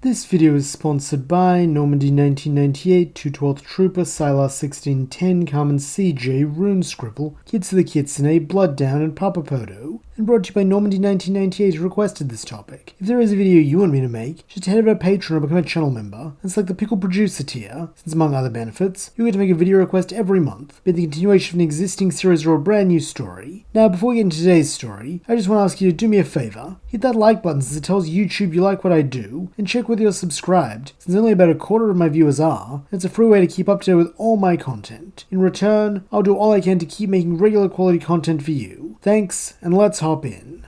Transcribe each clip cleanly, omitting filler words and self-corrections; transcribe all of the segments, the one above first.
This video is sponsored by Normandy 1998, 212th Trooper, Silas 1610, Common CJ, Rune Scribble, Kids of the Kitsune, Blood Down, and Papa Poto, and brought to you by Normandy 1998 who requested this topic. If there is a video you want me to make, just head over to Patreon or become a channel member, and select the Pickle Producer tier, since among other benefits, you'll get to make a video request every month, be it the continuation of an existing series or a brand new story. Now, before we get into today's story, I just want to ask you to do me a favor, hit that like button since it tells YouTube you like what I do, and check whether you're subscribed, since only about a quarter of my viewers are, and it's a free way to keep up to date with all my content. In return, I'll do all I can to keep making regular quality content for you. Thanks, and let's hop in.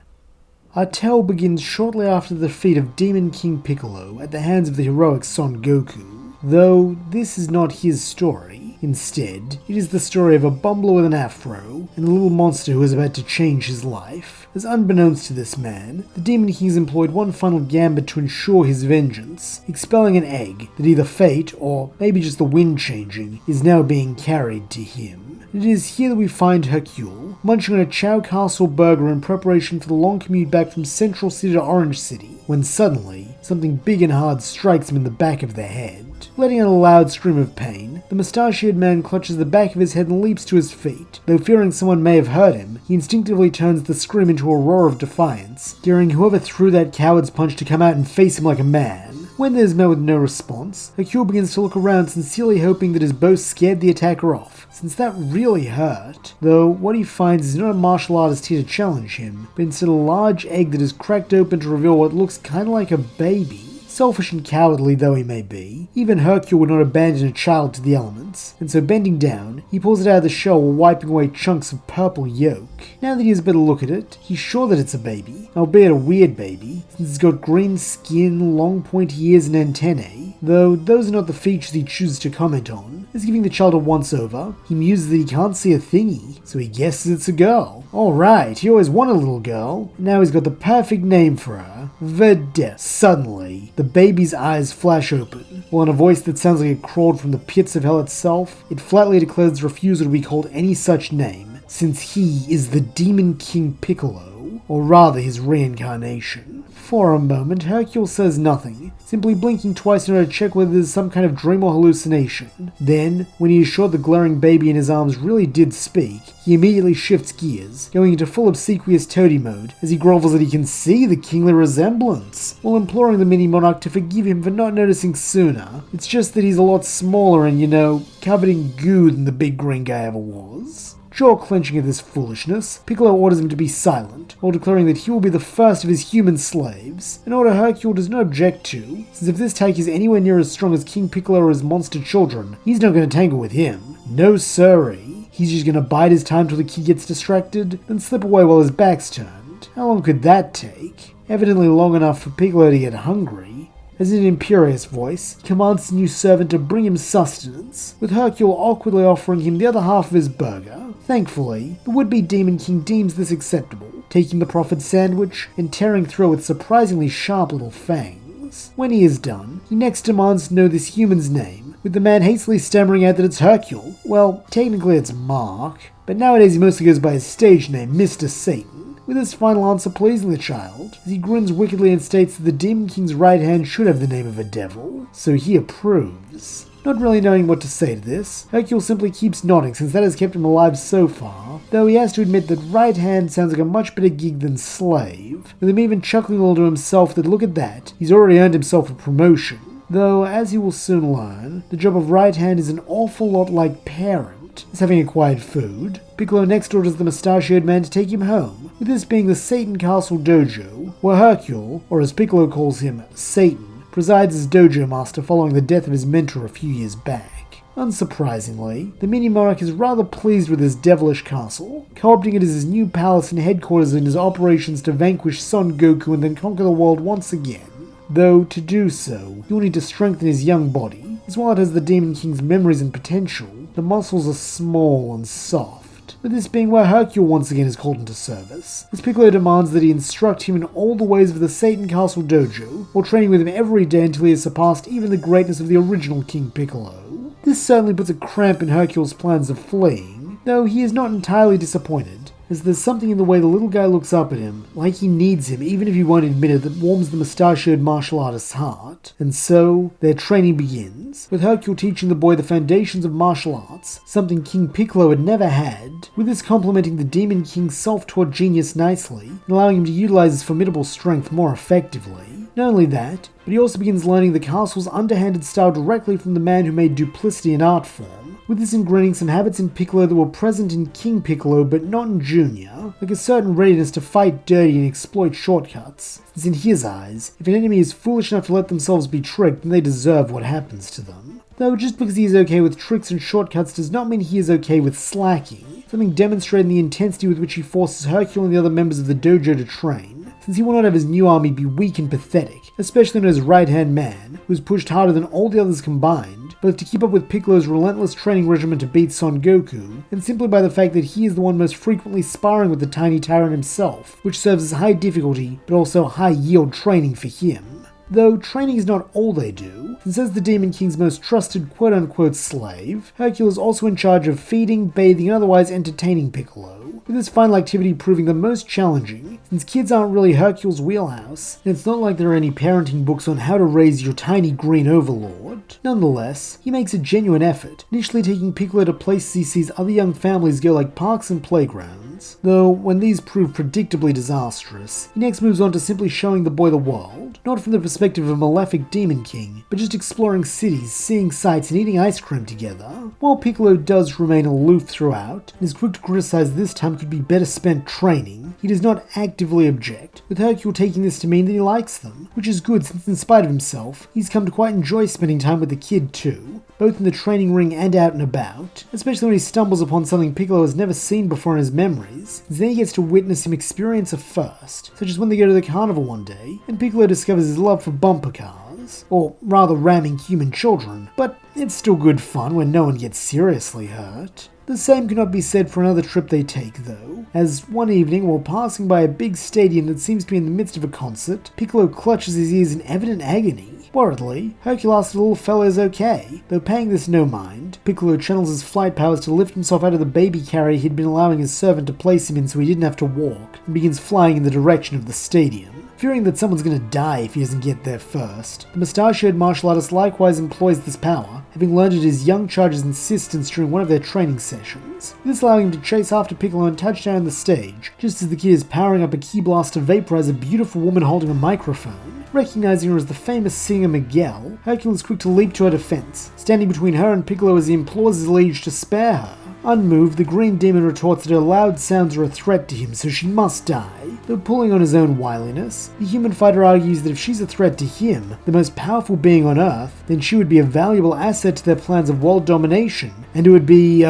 Our tale begins shortly after the defeat of Demon King Piccolo at the hands of the heroic Son Goku, though this is not his story. Instead, it is the story of a bumbler with an afro and a little monster who is about to change his life. As unbeknownst to this man, the Demon King has employed one final gambit to ensure his vengeance, expelling an egg that either fate, or maybe just the wind changing, is now being carried to him. It is here that we find Hercule, munching on a Chow Castle burger in preparation for the long commute back from Central City to Orange City, when suddenly, something big and hard strikes him in the back of the head. Letting out a loud scream of pain, the mustachioed man clutches the back of his head and leaps to his feet. Though fearing someone may have hurt him, he instinctively turns the scream into a roar of defiance, daring whoever threw that coward's punch to come out and face him like a man. When there's met with no response, Hercule begins to look around, sincerely hoping that his boast scared the attacker off, since that really hurt. Though what he finds is not a martial artist here to challenge him, but instead a large egg that is cracked open to reveal what looks kinda like a baby. Selfish and cowardly though he may be, even Hercule would not abandon a child to the elements, and so bending down, he pulls it out of the shell while wiping away chunks of purple yolk. Now that he has a better look at it, he's sure that it's a baby, albeit a weird baby, since it's got green skin, long pointy ears and antennae, though those are not the features he chooses to comment on. As giving the child a once-over, he muses that he can't see a thingy, so he guesses it's a girl. Alright, he always wanted a little girl, and now he's got the perfect name for her, Videl. Suddenly, the baby's eyes flash open, while in a voice that sounds like it crawled from the pits of hell itself, it flatly declares its refusal to be called any such name, since he is the Demon King Piccolo, or rather his reincarnation. For a moment, Hercule says nothing, simply blinking twice in order to check whether there's some kind of dream or hallucination. Then, when he is sure the glaring baby in his arms really did speak, he immediately shifts gears, going into full obsequious toady mode as he grovels that he can see the kingly resemblance, while imploring the mini-monarch to forgive him for not noticing sooner. It's just that he's a lot smaller and, covered in goo than the big green guy ever was. Jaw-clenching at this foolishness, Piccolo orders him to be silent, while declaring that he will be the first of his human slaves, an order Hercule does not object to, since if this tyke is anywhere near as strong as King Piccolo or his monster children, he's not going to tangle with him. No siree. He's just going to bide his time till the key gets distracted, then slip away while his back's turned. How long could that take? Evidently long enough for Piccolo to get hungry. As in an imperious voice, he commands the new servant to bring him sustenance, with Hercule awkwardly offering him the other half of his burger. Thankfully, the would-be Demon King deems this acceptable, taking the proffered sandwich and tearing through it with surprisingly sharp little fangs. When he is done, he next demands to know this human's name, with the man hastily stammering out that it's Hercule. Well, technically it's Mark, but nowadays he mostly goes by his stage name, Mr. Satan, with his final answer pleasing the child, as he grins wickedly and states that the Demon King's right hand should have the name of a devil, so he approves. Not really knowing what to say to this, Hercule simply keeps nodding since that has kept him alive so far, though he has to admit that right hand sounds like a much better gig than slave, with him even chuckling a little to himself that look at that, he's already earned himself a promotion. Though, as he will soon learn, the job of right hand is an awful lot like parent. As having acquired food, Piccolo next orders the mustachioed man to take him home, with this being the Satan Castle Dojo, where Hercule, or as Piccolo calls him, Satan, presides as dojo master following the death of his mentor a few years back. Unsurprisingly, the mini-monarch is rather pleased with his devilish castle, co-opting it as his new palace and headquarters in his operations to vanquish Son Goku and then conquer the world once again. Though, to do so, he will need to strengthen his young body, as while it has the Demon King's memories and potential, the muscles are small and soft. With this being where Hercule once again is called into service, as Piccolo demands that he instruct him in all the ways of the Satan Castle Dojo, while training with him every day until he has surpassed even the greatness of the original King Piccolo. This certainly puts a cramp in Hercule's plans of fleeing, though he is not entirely disappointed, as there's something in the way the little guy looks up at him, like he needs him even if he won't admit it, that warms the mustachioed martial artist's heart. And so, their training begins, with Hercule teaching the boy the foundations of martial arts, something King Piccolo had never had, with this complementing the Demon King's self-taught genius nicely, and allowing him to utilize his formidable strength more effectively. Not only that, but he also begins learning the castle's underhanded style directly from the man who made duplicity an art form, with this ingraining some habits in Piccolo that were present in King Piccolo but not in Junior, like a certain readiness to fight dirty and exploit shortcuts, since in his eyes, if an enemy is foolish enough to let themselves be tricked, then they deserve what happens to them. Though just because he is okay with tricks and shortcuts does not mean he is okay with slacking, something demonstrated in the intensity with which he forces Hercule and the other members of the dojo to train, since he will not have his new army be weak and pathetic, especially when his right-hand man, who is pushed harder than all the others combined, both to keep up with Piccolo's relentless training regimen to beat Son Goku, and simply by the fact that he is the one most frequently sparring with the tiny tyrant himself, which serves as high difficulty, but also high yield training for him. Though training is not all they do, since as the Demon King's most trusted quote-unquote slave, Hercule is also in charge of feeding, bathing, and otherwise entertaining Piccolo, with this final activity proving the most challenging, since kids aren't really Hercule's wheelhouse, and it's not like there are any parenting books on how to raise your tiny green overlord. Nonetheless, he makes a genuine effort, initially taking Piccolo to places he sees other young families go like parks and playgrounds, though when these prove predictably disastrous, he next moves on to simply showing the boy the world, not from the perspective of a malefic Demon King, but just exploring cities, seeing sights, and eating ice cream together. While Piccolo does remain aloof throughout, and is quick to criticize this time could be better spent training, he does not actively object, with Hercule taking this to mean that he likes them, which is good since in spite of himself, he's come to quite enjoy spending time with the kid too, both in the training ring and out and about, especially when he stumbles upon something Piccolo has never seen before in his memories, and then he gets to witness him experience a first, such as when they go to the carnival one day, and Piccolo discovers his love for bumper cars, or rather ramming human children, but it's still good fun when no one gets seriously hurt. The same cannot be said for another trip they take, though, as one evening, while passing by a big stadium that seems to be in the midst of a concert, Piccolo clutches his ears in evident agony. Worriedly, Hercule asks if the little fellow is okay, though paying this no mind, Piccolo channels his flight powers to lift himself out of the baby carrier he'd been allowing his servant to place him in so he didn't have to walk, and begins flying in the direction of the stadium. Fearing that someone's gonna die if he doesn't get there first, the mustachioed martial artist likewise employs this power, having learned at his young charge's insistence during one of their training sessions, this allowing him to chase after Piccolo and touch down the stage, just as the kid is powering up a key blast to vaporize a beautiful woman holding a microphone. Recognizing her as the famous singer Miguel, Hercule is quick to leap to her defense, standing between her and Piccolo as he implores his liege to spare her. Unmoved, the Green Demon retorts that her loud sounds are a threat to him, so she must die. Though pulling on his own wiliness, the human fighter argues that if she's a threat to him, the most powerful being on Earth, then she would be a valuable asset to their plans of world domination, and it would be,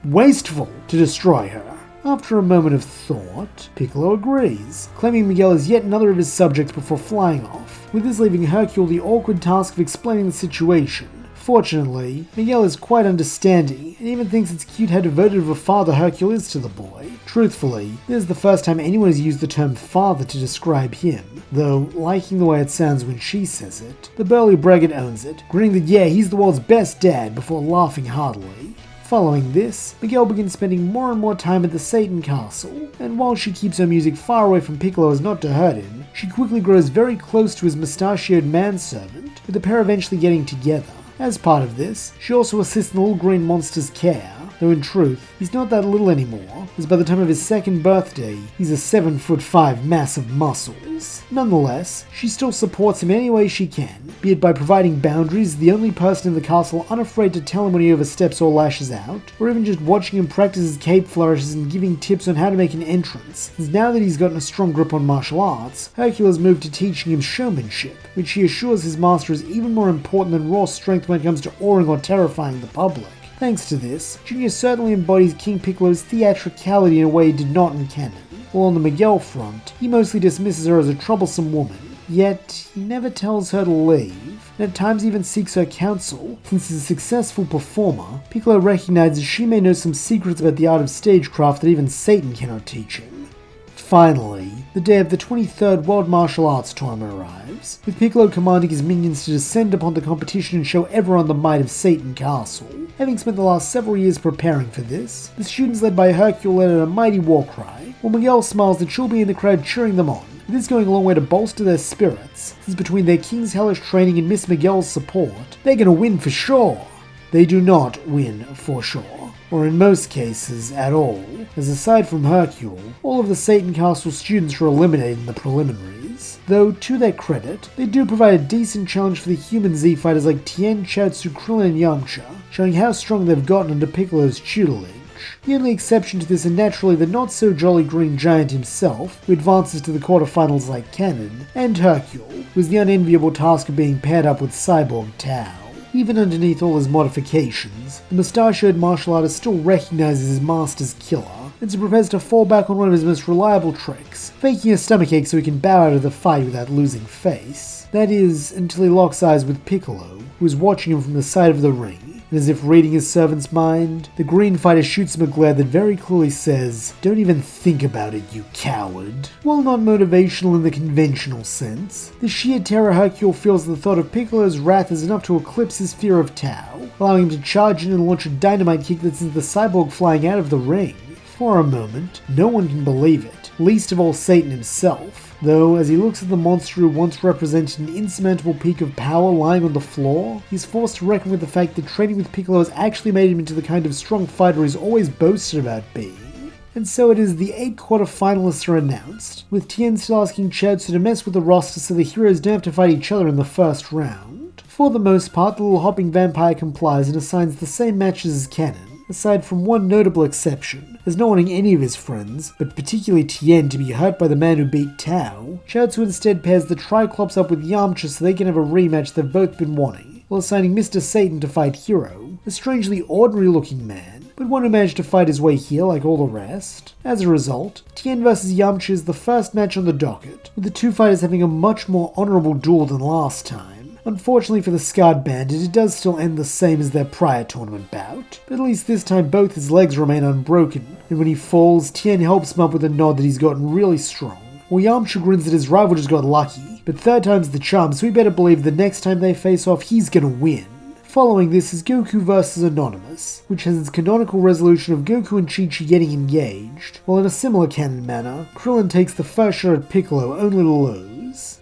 wasteful to destroy her. After a moment of thought, Piccolo agrees, claiming Miguel is yet another of his subjects before flying off, with this leaving Hercule the awkward task of explaining the situation. Fortunately, Miguel is quite understanding, and even thinks it's cute how devoted of a father Hercule is to the boy. Truthfully, this is the first time anyone has used the term father to describe him, though, liking the way it sounds when she says it, the burly braggart owns it, grinning that yeah, he's the world's best dad before laughing heartily. Following this, Miguel begins spending more and more time at the Satan Castle, and while she keeps her music far away from Piccolo as not to hurt him, she quickly grows very close to his mustachioed manservant, with the pair eventually getting together. As part of this, she also assists in the little green monster's care, though in truth, he's not that little anymore, as by the time of his second birthday, he's a 7'5" mass of muscles. Nonetheless, she still supports him any way she can, be it by providing boundaries, the only person in the castle unafraid to tell him when he oversteps or lashes out, or even just watching him practice his cape flourishes and giving tips on how to make an entrance, since now that he's gotten a strong grip on martial arts, Hercule has moved to teaching him showmanship, which he assures his master is even more important than raw strength when it comes to awing or terrifying the public. Thanks to this, Junior certainly embodies King Piccolo's theatricality in a way he did not in canon, while on the Miguel front, he mostly dismisses her as a troublesome woman, yet he never tells her to leave, and at times even seeks her counsel, since as a successful performer, Piccolo recognizes she may know some secrets about the art of stagecraft that even Satan cannot teach him. Finally, the day of the 23rd World Martial Arts Tournament arrives, with Piccolo commanding his minions to descend upon the competition and show everyone the might of Satan Castle. Having spent the last several years preparing for this, the students led by Hercule let out a mighty war cry, while Miguel smiles that she'll be in the crowd cheering them on. This going a long way to bolster their spirits, since between their King's hellish training and Miss Miguel's support, they're gonna win for sure. They do not win for sure, or in most cases at all, as aside from Hercule, all of the Satan Castle students were eliminated in the preliminaries. Though, to their credit, they do provide a decent challenge for the human Z-fighters like Tien, Chaozu, Krillin, and Yamcha, showing how strong they've gotten under Piccolo's tutelage. The only exception to this are naturally the not-so-jolly Green Giant himself, who advances to the quarterfinals like Canon, and Hercule, who has the unenviable task of being paired up with Cyborg Tao. Even underneath all his modifications, the mustachioed martial artist still recognizes his master's killer, and so prepares to fall back on one of his most reliable tricks, faking a stomachache so he can bow out of the fight without losing face. That is, until he locks eyes with Piccolo, who is watching him from the side of the ring. And as if reading his servant's mind, the green fighter shoots him a glare that very clearly says, "Don't even think about it, you coward." While not motivational in the conventional sense, the sheer terror Hercule feels at the thought of Piccolo's wrath is enough to eclipse his fear of Tao, allowing him to charge in and launch a dynamite kick that sends the cyborg flying out of the ring. For a moment, no one can believe it, least of all Satan himself. Though, as he looks at the monster who once represented an insurmountable peak of power lying on the floor, he's forced to reckon with the fact that training with Piccolo has actually made him into the kind of strong fighter he's always boasted about being. And so it is the 8 quarter-finalists are announced, with Tien still asking Chaozu to mess with the roster so the heroes don't have to fight each other in the first round. For the most part, the little hopping vampire complies and assigns the same matches as Canon, aside from one notable exception, as not wanting any of his friends, but particularly Tien, to be hurt by the man who beat Tao, Chaozu instead pairs the Triclops up with Yamcha so they can have a rematch they've both been wanting, while assigning Mr. Satan to fight Hero, a strangely ordinary-looking man, but one who managed to fight his way here like all the rest. As a result, Tien vs Yamcha is the first match on the docket, with the two fighters having a much more honourable duel than last time. Unfortunately for the scarred bandit, it does still end the same as their prior tournament bout, but at least this time both his legs remain unbroken, and when he falls, Tien helps him up with a nod that he's gotten really strong, while Yamcha grins that his rival just got lucky, but third time's the charm, so we better believe the next time they face off, he's gonna win. Following this is Goku vs Anonymous, which has its canonical resolution of Goku and Chi-Chi getting engaged, while in a similar canon manner, Krillin takes the first shot at Piccolo only to lose.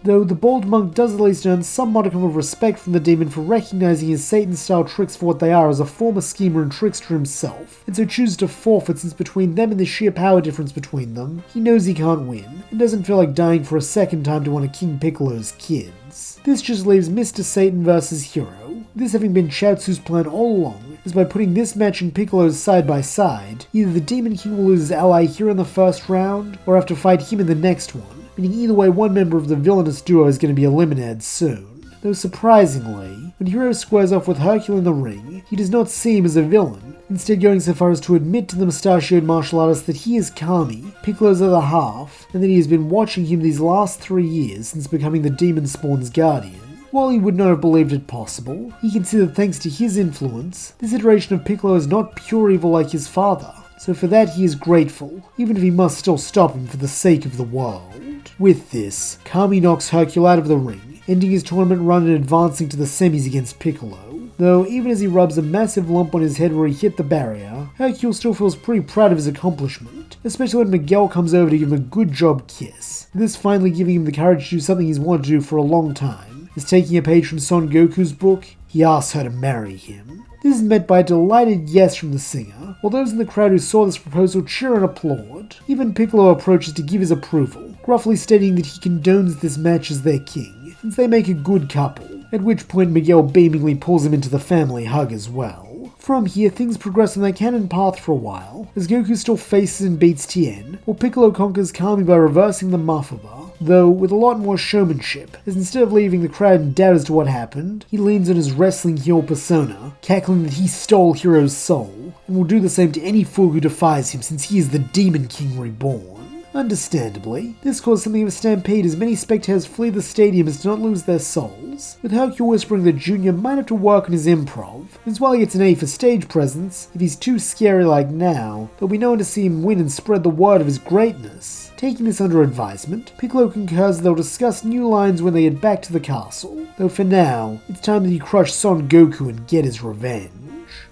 Though the bald monk does at least earn some modicum of respect from the demon for recognizing his Satan-style tricks for what they are as a former schemer and trickster himself, and so chooses to forfeit since between them and the sheer power difference between them, he knows he can't win, and doesn't feel like dying for a second time to one of King Piccolo's kids. This just leaves Mr. Satan vs Hero, this having been Chaozu's plan all along, as by putting this match and Piccolo's side by side, either the Demon King will lose his ally Hero in the first round, or have to fight him in the next one, meaning either way one member of the villainous duo is going to be eliminated soon. Though surprisingly, when Hero squares off with Hercule in the ring, he does not see him as a villain, instead going so far as to admit to the mustachioed martial artist that he is Kami, Piccolo's other half, and that he has been watching him these last 3 years since becoming the Demon Spawn's guardian. While he would not have believed it possible, he can see that thanks to his influence, this iteration of Piccolo is not pure evil like his father, so for that he is grateful, even if he must still stop him for the sake of the world. With this, Kami knocks Hercule out of the ring, ending his tournament run and advancing to the semis against Piccolo. Though even as he rubs a massive lump on his head where he hit the barrier, Hercule still feels pretty proud of his accomplishment, especially when Miguel comes over to give him a good job kiss, this finally giving him the courage to do something he's wanted to do for a long time, as taking a page from Son Goku's book, he asks her to marry him. This is met by a delighted yes from the singer, while those in the crowd who saw this proposal cheer and applaud. Even Piccolo approaches to give his approval, gruffly stating that he condones this match as their king, since they make a good couple, at which point Miguel beamingly pulls him into the family hug as well. From here, things progress on their canon path for a while, as Goku still faces and beats Tien, while Piccolo conquers Kami by reversing the Mafuba, though with a lot more showmanship, as instead of leaving the crowd in doubt as to what happened, he leans on his wrestling heel persona, cackling that he stole Hero's soul, and will do the same to any fool who defies him since he is the Demon King reborn. Understandably, this caused something of a stampede as many spectators flee the stadium as to not lose their souls, with Hercule whispering that Junior might have to work on his improv, as while he gets an A for stage presence, if he's too scary like now, there'll be no one to see him win and spread the word of his greatness. Taking this under advisement, Piccolo concurs that they'll discuss new lines when they head back to the castle, though for now, it's time that he crush Son Goku and get his revenge.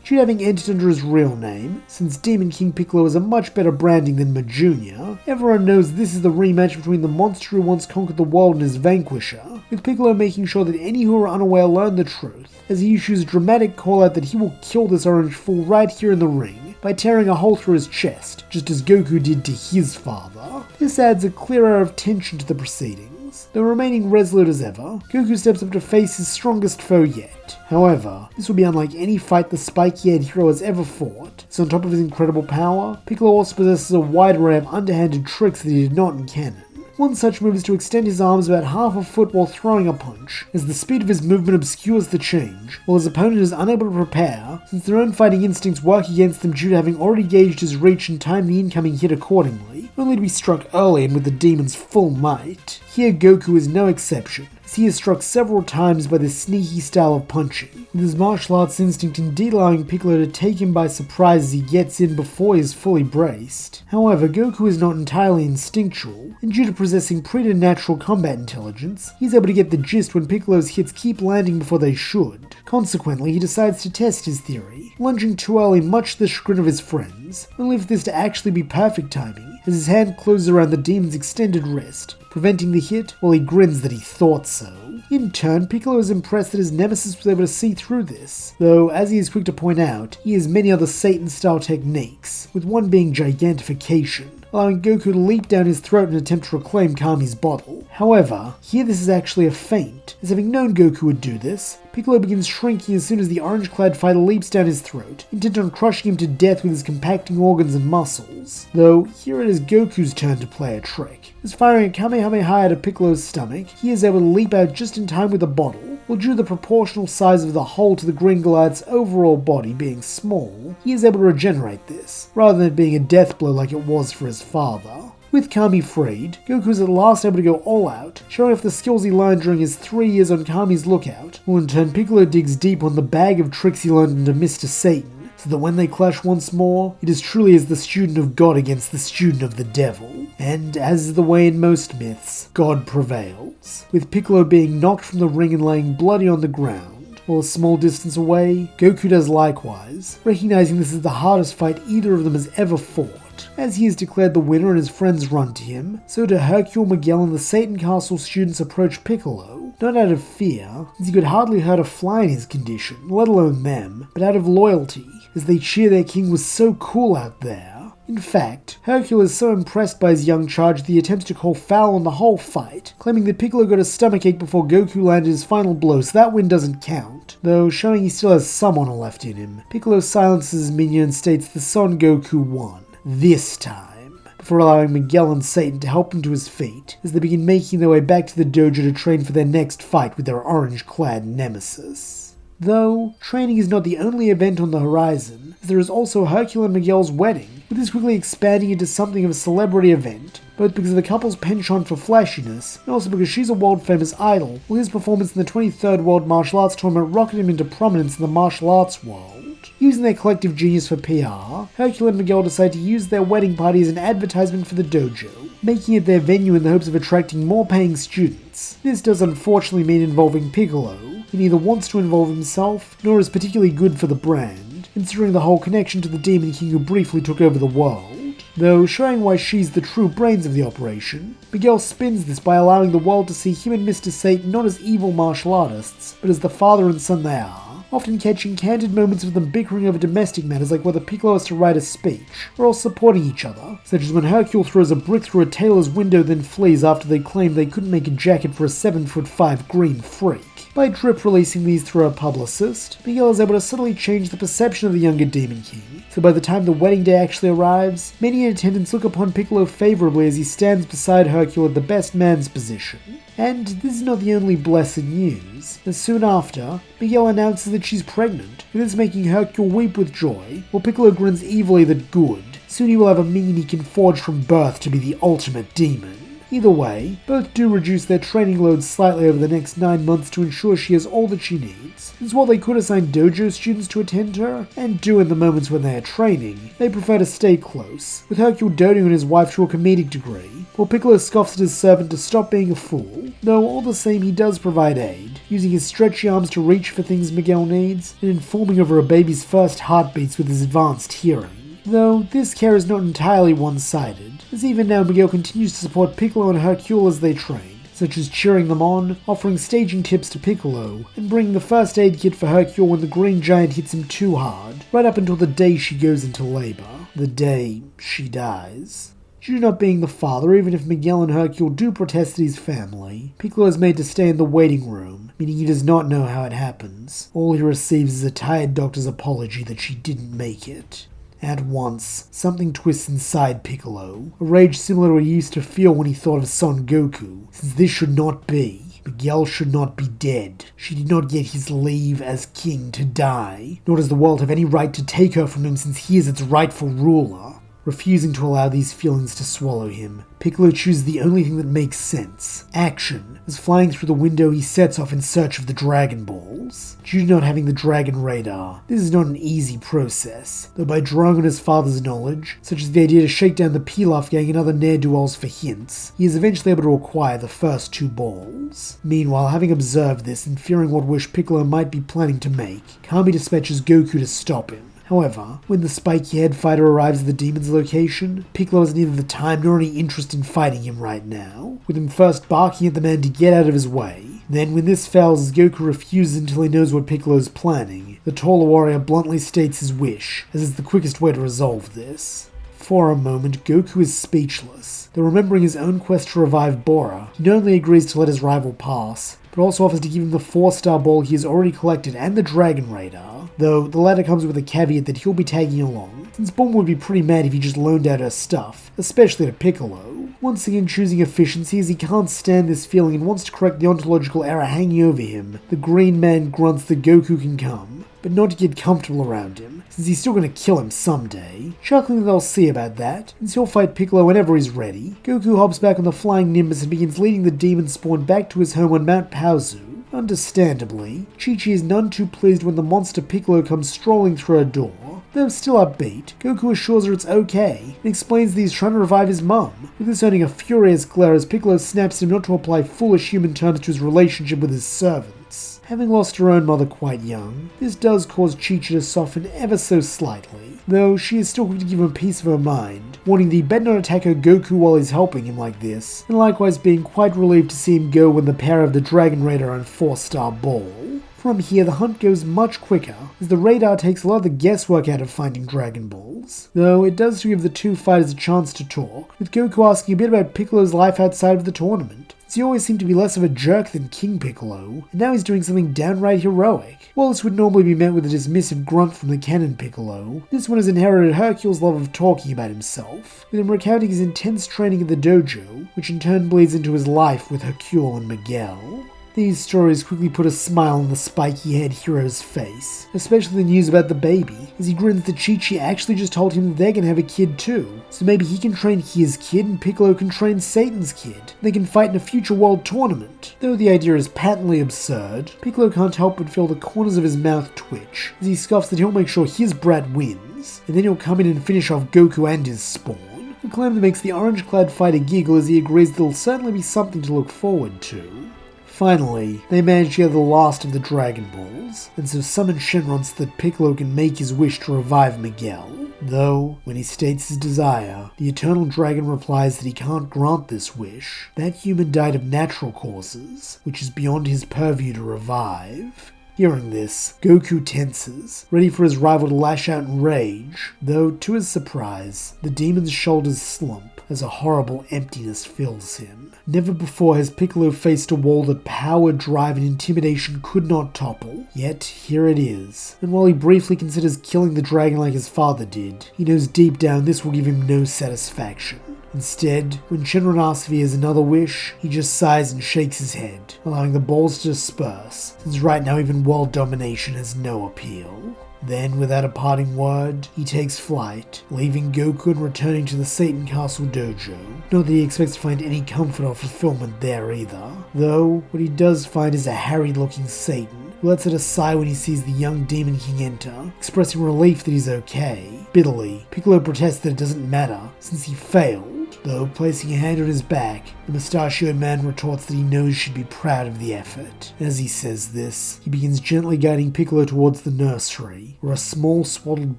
due to having entered under his real name. Since Demon King Piccolo is a much better branding than Ma Jr., everyone knows this is the rematch between the monster who once conquered the world and his vanquisher, with Piccolo making sure that any who are unaware learn the truth, as he issues a dramatic call out that he will kill this orange fool right here in the ring by tearing a hole through his chest, just as Goku did to his father. This adds a clear air of tension to the proceedings. Though remaining resolute as ever, Goku steps up to face his strongest foe yet. However, this will be unlike any fight the spiky-haired hero has ever fought, so on top of his incredible power, Piccolo also possesses a wide array of underhanded tricks that he did not in canon. One such move is to extend his arms about half a foot while throwing a punch, as the speed of his movement obscures the change, while his opponent is unable to prepare, since their own fighting instincts work against them due to having already gauged his reach and timed the incoming hit accordingly, only to be struck early and with the demon's full might. Here Goku is no exception, as he is struck several times by this sneaky style of punching, with his martial arts instinct indeed allowing Piccolo to take him by surprise as he gets in before he is fully braced. However, Goku is not entirely instinctual, and due to possessing preternatural combat intelligence, he is able to get the gist when Piccolo's hits keep landing before they should. Consequently, he decides to test his theory, lunging too early much to the chagrin of his friends, only for this to actually be perfect timing, as his hand closes around the demon's extended wrist, preventing the hit while he grins that he thought so. In turn, Piccolo is impressed that his nemesis was able to see through this, though, as he is quick to point out, he has many other Satan-style techniques, with one being gigantification, allowing Goku to leap down his throat and attempt to reclaim Kami's bottle. However, here this is actually a feint, as having known Goku would do this, Piccolo begins shrinking as soon as the orange-clad fighter leaps down his throat, intent on crushing him to death with his compacting organs and muscles. Though, here it is Goku's turn to play a trick, as firing a Kamehameha to Piccolo's stomach, he is able to leap out just in time with the bottle, while due to the proportional size of the hole to the Green Goliath's overall body being small, he is able to regenerate this, rather than it being a death blow like it was for his father. With Kami freed, Goku is at last able to go all out, showing off the skills he learned during his 3 years on Kami's lookout, while in turn Piccolo digs deep on the bag of tricks he learned under Mr. Satan, so that when they clash once more, it is truly as the student of God against the student of the devil. And as is the way in most myths, God prevails, with Piccolo being knocked from the ring and laying bloody on the ground, while a small distance away, Goku does likewise, recognizing this is the hardest fight either of them has ever fought. As he is declared the winner and his friends run to him, so do Hercule, Miguel, and the Satan Castle students approach Piccolo, not out of fear, as he could hardly hurt a fly in his condition, let alone them, but out of loyalty, as they cheer their king was so cool out there. In fact, Hercule is so impressed by his young charge that he attempts to call foul on the whole fight, claiming that Piccolo got a stomachache before Goku landed his final blow, so that win doesn't count. Though showing he still has some honor left in him, Piccolo silences his minion and states the Son Goku won. This time, before allowing Miguel and Satan to help him to his feet, as they begin making their way back to the dojo to train for their next fight with their orange-clad nemesis. Though, training is not the only event on the horizon, as there is also Hercule and Miguel's wedding, with this quickly expanding into something of a celebrity event, both because of the couple's penchant for flashiness, and also because she's a world-famous idol, while his performance in the 23rd World Martial Arts Tournament rocketed him into prominence in the martial arts world. Using their collective genius for PR, Hercule and Miguel decide to use their wedding party as an advertisement for the dojo, making it their venue in the hopes of attracting more paying students. This does unfortunately mean involving Piccolo, who neither wants to involve himself, nor is particularly good for the brand, considering the whole connection to the Demon King who briefly took over the world. Though showing why she's the true brains of the operation, Miguel spins this by allowing the world to see him and Mr. Satan not as evil martial artists, but as the father and son they are, often catching candid moments of them bickering over domestic matters like whether Piccolo has to write a speech, or all supporting each other, such as when Hercule throws a brick through a tailor's window then flees after they claim they couldn't make a jacket for a 7'5" green freak. By drip releasing these through a publicist, Miguel is able to subtly change the perception of the younger Demon King, so by the time the wedding day actually arrives, many in attendance look upon Piccolo favorably as he stands beside Hercule at the best man's position. And this is not the only blessed news, as soon after, Miguel announces that she's pregnant, with this making Hercule weep with joy, while Piccolo grins evilly that good, soon he will have a minion he can forge from birth to be the ultimate demon. Either way, both do reduce their training loads slightly over the next 9 months to ensure she has all that she needs, since while they could assign dojo students to attend her, and do in the moments when they are training, they prefer to stay close, with Hercule doting on his wife to a comedic degree, while Piccolo scoffs at his servant to stop being a fool, though all the same he does provide aid, using his stretchy arms to reach for things Miguel needs, and informing over a baby's first heartbeats with his advanced hearing. Though this care is not entirely one-sided, as even now Miguel continues to support Piccolo and Hercule as they train, such as cheering them on, offering staging tips to Piccolo, and bringing the first aid kit for Hercule when the Green Giant hits him too hard, right up until the day she goes into labor, the day she dies. Due to not being the father, even if Miguel and Hercule do protest that he's family, Piccolo is made to stay in the waiting room, meaning he does not know how it happens. All he receives is a tired doctor's apology that she didn't make it. At once, something twists inside Piccolo, a rage similar to what he used to feel when he thought of Son Goku, since this should not be. Miguel should not be dead. She did not get his leave as king to die, nor does the world have any right to take her from him since he is its rightful ruler. Refusing to allow these feelings to swallow him, Piccolo chooses the only thing that makes sense: action, as flying through the window he sets off in search of the Dragon Balls. Due to not having the Dragon Radar, this is not an easy process, though by drawing on his father's knowledge, such as the idea to shake down the Pilaf gang and other ne'er-do-wells for hints, he is eventually able to acquire the first 2 balls. Meanwhile, having observed this and fearing what wish Piccolo might be planning to make, Kami dispatches Goku to stop him. However, when the spiky head fighter arrives at the demon's location, Piccolo has neither the time nor any interest in fighting him right now, with him first barking at the man to get out of his way. Then, when this fails as Goku refuses until he knows what Piccolo is planning, the taller warrior bluntly states his wish, as it's the quickest way to resolve this. For a moment, Goku is speechless, though remembering his own quest to revive Bora, he not only agrees to let his rival pass, but also offers to give him the 4-star ball he has already collected and the Dragon Radar, though the latter comes with a caveat that he'll be tagging along, since Bulma would be pretty mad if he just loaned out her stuff, especially to Piccolo. Once again choosing efficiency as he can't stand this feeling and wants to correct the ontological error hanging over him, the Green Man grunts that Goku can come, but not to get comfortable around him, since he's still going to kill him someday. Chuckling that they'll see about that, since he'll fight Piccolo whenever he's ready, Goku hops back on the flying Nimbus and begins leading the demon spawn back to his home on Mount Paozu. Understandably, Chi-Chi is none too pleased when the monster Piccolo comes strolling through her door. Though still upbeat, Goku assures her it's okay, and explains that he's trying to revive his mum, with this earning a furious glare as Piccolo snaps him not to apply foolish human terms to his relationship with his servants. Having lost her own mother quite young, this does cause Chi-Chi to soften ever so slightly, though she is still quick to give him a piece of her mind, warning that he better not attack her Goku while he's helping him like this, and likewise being quite relieved to see him go when the pair of the Dragon Radar and 4-star ball. From here, the hunt goes much quicker, as the radar takes a lot of the guesswork out of finding Dragon Balls, though it does give the 2 fighters a chance to talk, with Goku asking a bit about Piccolo's life outside of the tournament, since he always seemed to be less of a jerk than King Piccolo, and now he's doing something downright heroic. While this would normally be met with a dismissive grunt from the canon Piccolo, this one has inherited Hercule's love of talking about himself, with him recounting his intense training at the dojo, which in turn bleeds into his life with Hercule and Miguel. These stories quickly put a smile on the spiky-haired hero's face, especially the news about the baby, as he grins that Chi-Chi actually just told him that they're gonna have a kid too, so maybe he can train his kid and Piccolo can train Satan's kid, and they can fight in a future world tournament. Though the idea is patently absurd, Piccolo can't help but feel the corners of his mouth twitch, as he scoffs that he'll make sure his brat wins, and then he'll come in and finish off Goku and his spawn, a claim that makes the orange-clad fighter giggle as he agrees that it'll certainly be something to look forward to. Finally, they manage to get the last of the Dragon Balls, and so summon Shenron so that Piccolo can make his wish to revive Miguel. Though, when he states his desire, the Eternal Dragon replies that he can't grant this wish. That human died of natural causes, which is beyond his purview to revive. Hearing this, Goku tenses, ready for his rival to lash out in rage, though, to his surprise, the demon's shoulders slump as a horrible emptiness fills him. Never before has Piccolo faced a wall that power, drive, and intimidation could not topple, yet here it is. And while he briefly considers killing the dragon like his father did, he knows deep down this will give him no satisfaction. Instead, when Shenron asks if he has another wish, he just sighs and shakes his head, allowing the balls to disperse, since right now even world domination has no appeal. Then, without a parting word, he takes flight, leaving Goku and returning to the Satan Castle Dojo. Not that he expects to find any comfort or fulfillment there either, though what he does find is a harried-looking Satan, who lets out a sigh when he sees the young Demon King enter, expressing relief that he's okay. Bitterly, Piccolo protests that it doesn't matter, since he failed. though placing a hand on his back, the mustachioed man retorts that he knows she'd be proud of the effort. As he says this, he begins gently guiding Piccolo towards the nursery, where a small swaddled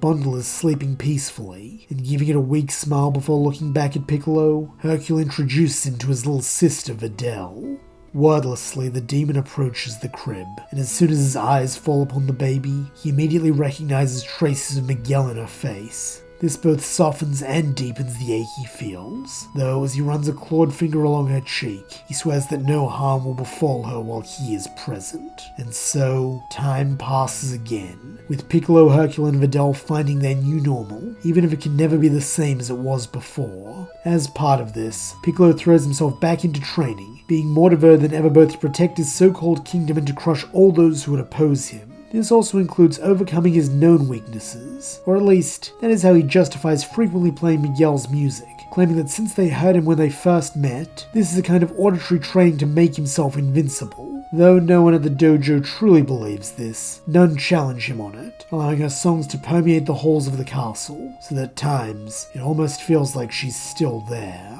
bundle is sleeping peacefully, and giving it a weak smile before looking back at Piccolo, Hercule introduces him to his little sister Videl. Wordlessly, the demon approaches the crib, and as soon as his eyes fall upon the baby, he immediately recognizes traces of Miguel in her face. This both softens and deepens the ache he feels, though as he runs a clawed finger along her cheek, he swears that no harm will befall her while he is present. And so, time passes again, with Piccolo, Hercule, and Videl finding their new normal, even if it can never be the same as it was before. As part of this, Piccolo throws himself back into training, being more devoted than ever both to protect his so-called kingdom and to crush all those who would oppose him. This also includes overcoming his known weaknesses, or at least, that is how he justifies frequently playing Miguel's music, claiming that since they heard him when they first met, this is a kind of auditory training to make himself invincible. Though no one at the dojo truly believes this, none challenge him on it, allowing her songs to permeate the halls of the castle, so that at times, it almost feels like she's still there.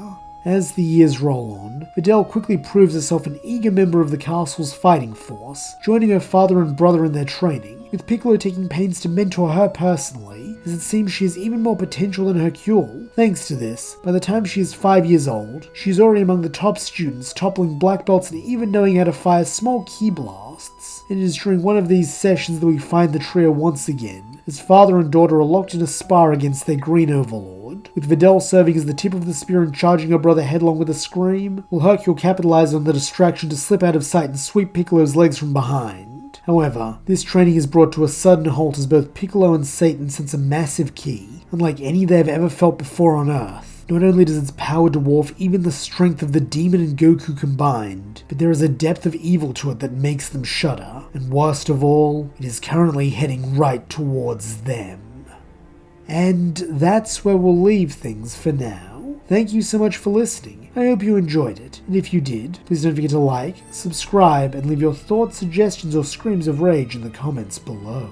As the years roll on, Videl quickly proves herself an eager member of the castle's fighting force, joining her father and brother in their training, with Piccolo taking pains to mentor her personally, as it seems she has even more potential than Hercule. Thanks to this, by the time she is 5 years old, she is already among the top students, toppling black belts and even knowing how to fire small ki blasts. It is during one of these sessions that we find the trio once again, as father and daughter are locked in a spar against their green overlord, with Videl serving as the tip of the spear and charging her brother headlong with a scream, while Hercule capitalizes on the distraction to slip out of sight and sweep Piccolo's legs from behind. However, this training is brought to a sudden halt as both Piccolo and Satan sense a massive ki, unlike any they have ever felt before on Earth. Not only does its power dwarf even the strength of the demon and Goku combined, but there is a depth of evil to it that makes them shudder, and worst of all, it is currently heading right towards them. And that's where we'll leave things for now. Thank you so much for listening. I hope you enjoyed it, and if you did, please don't forget to like, subscribe, and leave your thoughts, suggestions, or screams of rage in the comments below.